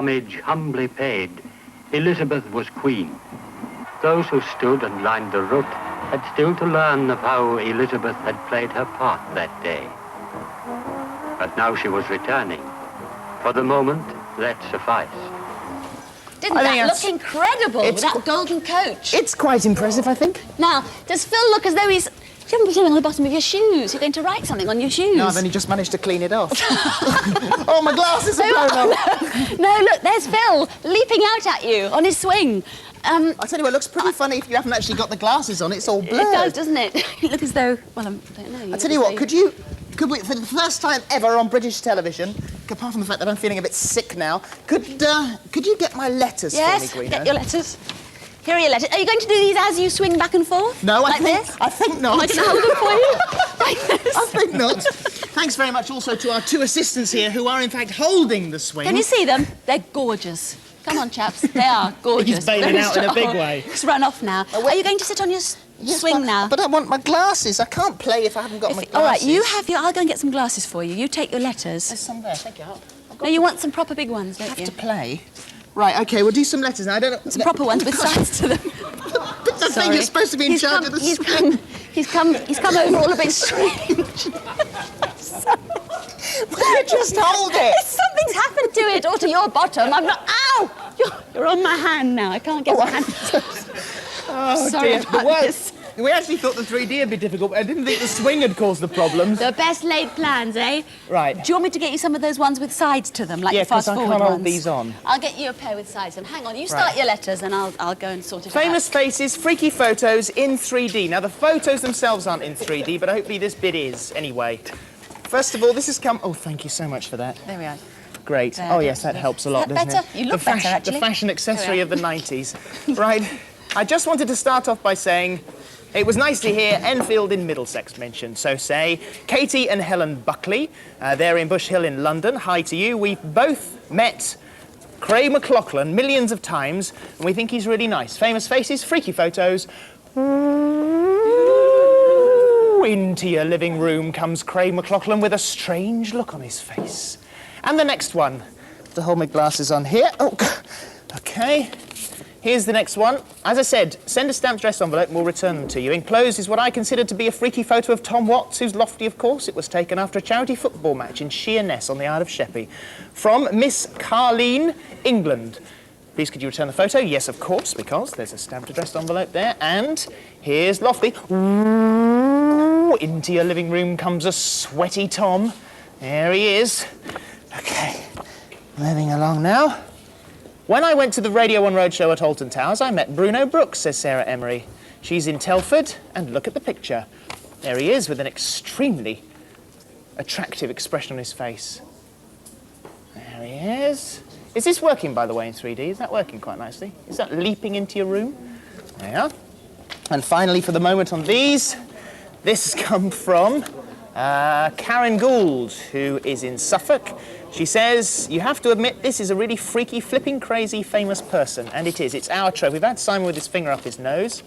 Homage humbly paid, Elizabeth was queen. Those who stood and lined the route had still to learn of how Elizabeth had played her part that day. But now she was returning. For the moment, that sufficed. Didn't that look incredible with that golden coach? It's quite impressive, I think. Now, does Phil look as though he's... You haven't put something on the bottom of your shoes. You're going to write something on your shoes. No, I've only just managed to clean it off. Oh, my glasses are blown off. No, look, there's Phil leaping out at you on his swing. I tell you what, it looks pretty funny if you haven't actually got the glasses on. It's all blurred. It does, doesn't it? You look as though... Well, I don't know. I tell you what, could we, for the first time ever on British television, apart from the fact that I'm feeling a bit sick now, could you get my letters for me, Greeno? Yes, get your letters. Here are your letters. Are you going to do these as you swing back and forth? No, I think not. Am I going to hold them for you? Like this? I think not. Thanks very much also to our two assistants here who are, in fact, holding the swing. Can you see them? They're gorgeous. Come on, chaps. They are gorgeous. He's bailing out in a big way. Just run off now. Are you going to sit on your swing now? But I want my glasses. I can't play if I haven't got my glasses. All right, you have your... I'll go and get some glasses for you. You take your letters. There's some there. Take it up. No, you want some proper big ones, don't you? I have to play. Right, OK, we'll do some letters now. I don't know... Some proper ones with sides to them. But the thing is supposed to be in charge of the swing. He's come over all a bit strange. Will you just hold it? Something's happened to it, or to your bottom. I'm not... Ow! You're on my hand now. I can't get my hand. Oh, sorry dear. about this. We actually thought the 3D would be difficult, but I didn't think the swing had caused the problems. The best laid plans, eh? Right. Do you want me to get you some of those ones with sides to them, like the fast forward ones? Yeah, because I can't hold these on. I'll get you a pair with sides. And hang on, you start your letters and I'll go and sort it out. Famous faces, freaky photos in 3D. Now, the photos themselves aren't in 3D, but hopefully this bit is, anyway. First of all, this has come... Oh, thank you so much for that. There we are. Great. There, oh, yes, that helps a lot, doesn't better? it? You look better, actually. The fashion accessory of the 90s. Right. I just wanted to start off by saying it was nice to hear Enfield in Middlesex mentioned. So say Katie and Helen Buckley. They're in Bush Hill in London. Hi to you. We've both met Craig McLachlan millions of times, and we think he's really nice. Famous faces, freaky photos. Into your living room comes Craig McLachlan with a strange look on his face. And the next one. To hold my glasses on here. Oh, OK. Here's the next one. As I said, send a stamped address envelope and we'll return them to you. Enclosed is what I consider to be a freaky photo of Tom Watts, who's lofty, of course. It was taken after a charity football match in Sheerness on the Isle of Sheppey. From Miss Carleen, England. Please, could you return the photo? Yes, of course, because there's a stamped address envelope there. And here's Lofty. Ooh, into your living room comes a sweaty Tom. There he is. OK, moving along now. When I went to the Radio 1 Roadshow at Alton Towers, I met Bruno Brooks, says Sarah Emery. She's in Telford, and look at the picture. There he is with an extremely attractive expression on his face. There he is. Is this working, by the way, in 3D? Is that working quite nicely? Is that leaping into your room? There you are. And finally, for the moment on these, this has come from Karen Gould, who is in Suffolk. She says, you have to admit this is a really freaky, flipping, crazy, famous person. And it is. It's our Trevor. We've had Simon with his finger up his nose.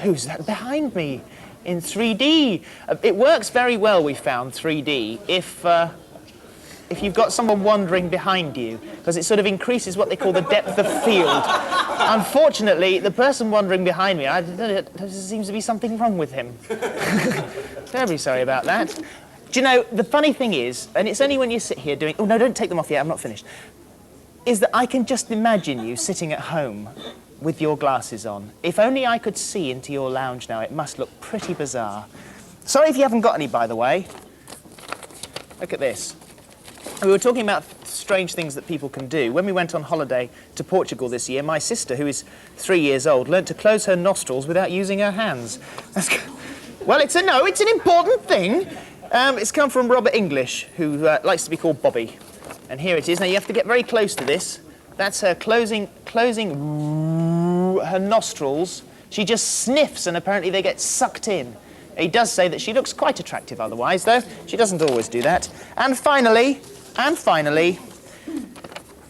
Who's that behind me in 3D? It works very well, we found, 3D, if you've got someone wandering behind you, because it sort of increases what they call the depth of field. Unfortunately, the person wandering behind me, there seems to be something wrong with him. Terribly sorry about that. Do you know, the funny thing is, and it's only when you sit here doing... Oh, no, don't take them off yet, I'm not finished. Is that I can just imagine you sitting at home with your glasses on. If only I could see into your lounge now, it must look pretty bizarre. Sorry if you haven't got any, by the way. Look at this. We were talking about strange things that people can do. When we went on holiday to Portugal this year, my sister, who is 3 years old, learnt to close her nostrils without using her hands. Well, it's an important thing. It's come from Robert English, who likes to be called Bobby. And here it is. Now, you have to get very close to this. That's her closing her nostrils. She just sniffs, and apparently they get sucked in. He does say that she looks quite attractive otherwise, though. She doesn't always do that. And finally,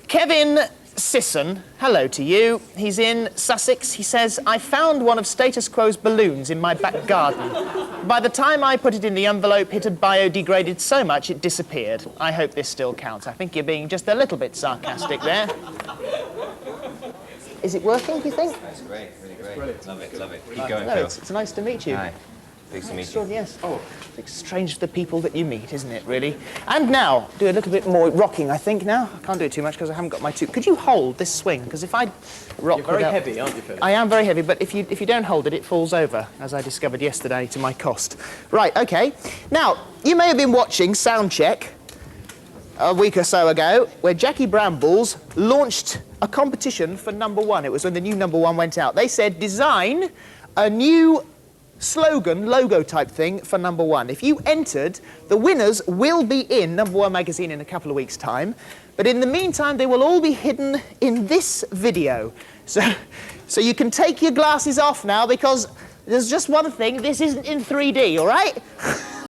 Kevin Sisson, hello to you. He's in Sussex. He says, I found one of Status Quo's balloons in my back garden. By the time I put it in the envelope, it had biodegraded so much it disappeared. I hope this still counts. I think you're being just a little bit sarcastic there. Is it working, do you think? That's great, really great. Love it, love it. Keep going, No, Phil. it's nice to meet you. Hi. Pleased to meet you. Yes. Oh, it's strange the people that you meet, isn't it, really? And now, do a little bit more rocking, I think, now. I can't do it too much because I haven't got my two... Could you hold this swing? Because if I rock... You're very heavy, aren't you, Phil? I am very heavy, but if you don't hold it, it falls over, as I discovered yesterday to my cost. Right, OK. Now, you may have been watching Soundcheck a week or so ago, where Jackie Brambles launched a competition for #1. It was when the new #1 went out. They said, design a new slogan, logo type thing for #1. If you entered, the winners will be in #1 magazine in a couple of weeks' time. But in the meantime, they will all be hidden in this video. So you can take your glasses off now because there's just one thing. This isn't in 3D, all right?